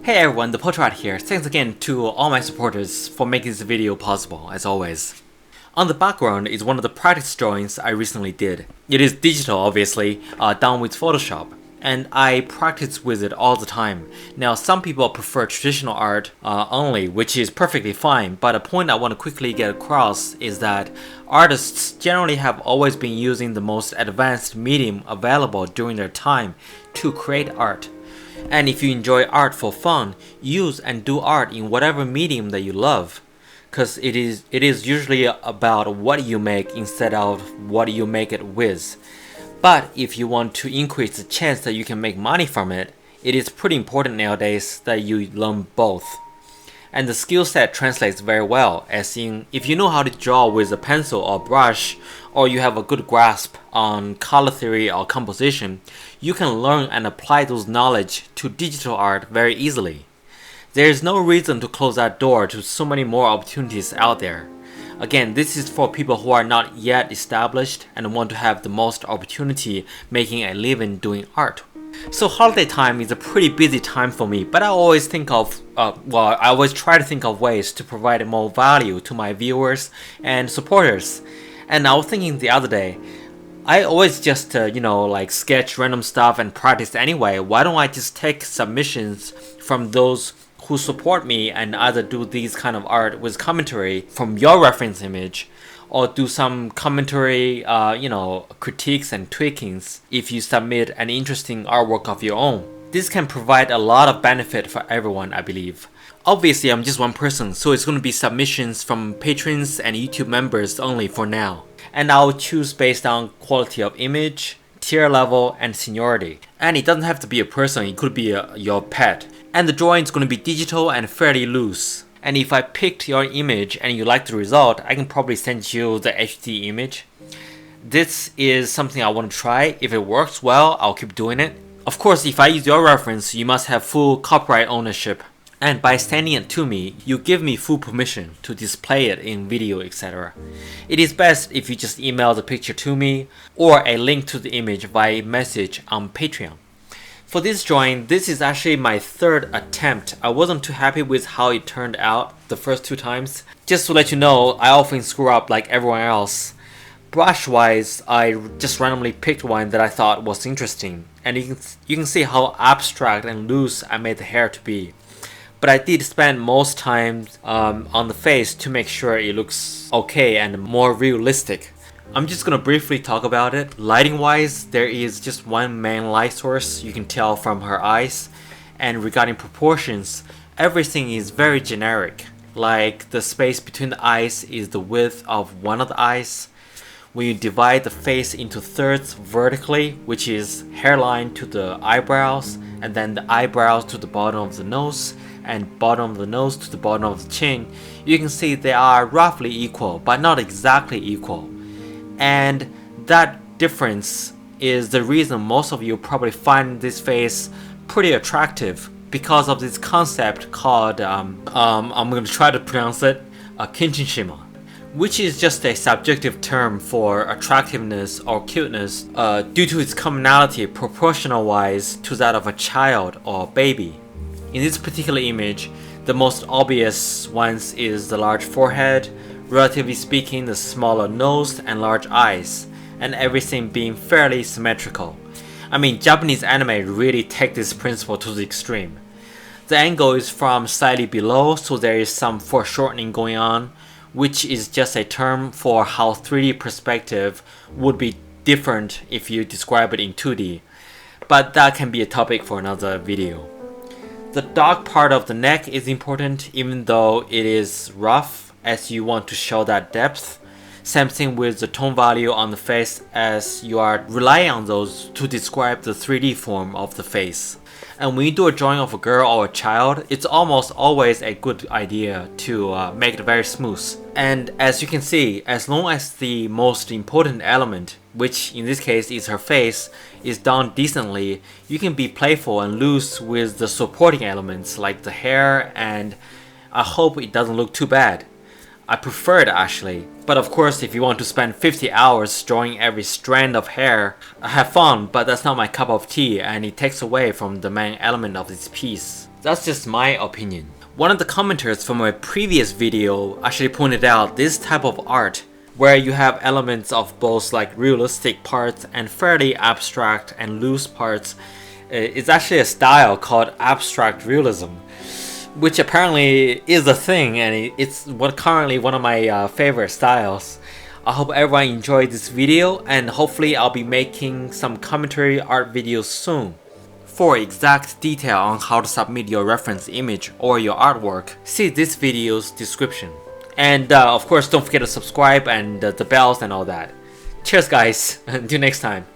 Hey everyone, the Potrat here. Thanks again to all my supporters for making this video possible, as always. On the background is one of the practice drawings I recently did. It is digital, obviously, done with Photoshop, and I practice with it all the time. Now, some people prefer traditional art only, which is perfectly fine, but a point I want to quickly get across is that artists generally have always been using the most advanced medium available during their time to create art. And if you enjoy art for fun, use and do art in whatever medium that you love. Because it is usually about what you make instead of what you make it with. But if you want to increase the chance that you can make money from it, it is pretty important nowadays that you learn both. And the skill set translates very well, as in, if you know how to draw with a pencil or brush, or you have a good grasp on color theory or composition, you can learn and apply those knowledge to digital art very easily. There is no reason to close that door to so many more opportunities out there. Again, this is for people who are not yet established and want to have the most opportunity making a living doing art. So holiday time is a pretty busy time for me, but I always think of, I always try to think of ways to provide more value to my viewers and supporters. And I was thinking the other day, I always just, sketch random stuff and practice anyway. Why don't I just take submissions from those who support me and either do these kind of art with commentary from your reference image, or do some commentary, critiques and tweakings if you submit an interesting artwork of your own. This can provide a lot of benefit for everyone, I believe. Obviously, I'm just one person, so it's going to be submissions from patrons and YouTube members only for now. And I'll choose based on quality of image, tier level, and seniority. And it doesn't have to be a person, it could be your pet. And the drawing is going to be digital and fairly loose. And if I picked your image and you like the result, I can probably send you the HD image. This is something I want to try. If it works well, I'll keep doing it. Of course, if I use your reference, you must have full copyright ownership. And by sending it to me, you give me full permission to display it in video, etc. It is best if you just email the picture to me or a link to the image via message on Patreon. For this drawing, this is actually my third attempt. I wasn't too happy with how it turned out the first two times. Just to let you know, I often screw up like everyone else. Brush wise, I just randomly picked one that I thought was interesting. And you can see how abstract and loose I made the hair to be. But I did spend most time on the face to make sure it looks okay and more realistic. I'm just gonna briefly talk about it. Lighting wise, there is just one main light source, you can tell from her eyes. And regarding proportions, everything is very generic. Like the space between the eyes is the width of one of the eyes. When you divide the face into thirds vertically, which is hairline to the eyebrows, and then the eyebrows to the bottom of the nose, and bottom of the nose to the bottom of the chin, you can see they are roughly equal, but not exactly equal. And that difference is the reason most of you probably find this face pretty attractive, because of this concept called, I'm going to try to pronounce it, Kinshinshima, which is just a subjective term for attractiveness or cuteness due to its commonality proportional wise to that of a child or baby. In this particular image, the most obvious ones is the large forehead, relatively speaking the smaller nose and large eyes, and everything being fairly symmetrical. I mean, Japanese anime really take this principle to the extreme. The angle is from slightly below, so there is some foreshortening going on, which is just a term for how 3D perspective would be different if you describe it in 2D, but that can be a topic for another video. The dark part of the neck is important, even though it is rough, as you want to show that depth. Same thing with the tone value on the face, as you are relying on those to describe the 3D form of the face. And when you do a drawing of a girl or a child, it's almost always a good idea to make it very smooth. And as you can see, as long as the most important element, which in this case is her face, is done decently, you can be playful and loose with the supporting elements like the hair, and I hope it doesn't look too bad. I prefer it actually, but of course if you want to spend 50 hours drawing every strand of hair, have fun, but that's not my cup of tea and it takes away from the main element of this piece. That's just my opinion. One of the commenters from my previous video actually pointed out this type of art where you have elements of both like realistic parts and fairly abstract and loose parts. It's actually a style called abstract realism, which apparently is a thing, and it's currently one of my favorite styles. I hope everyone enjoyed this video, and hopefully I'll be making some commentary art videos soon. For exact detail on how to submit your reference image or your artwork, see this video's description. And of course, don't forget to subscribe and the bells and all that. Cheers guys, until next time.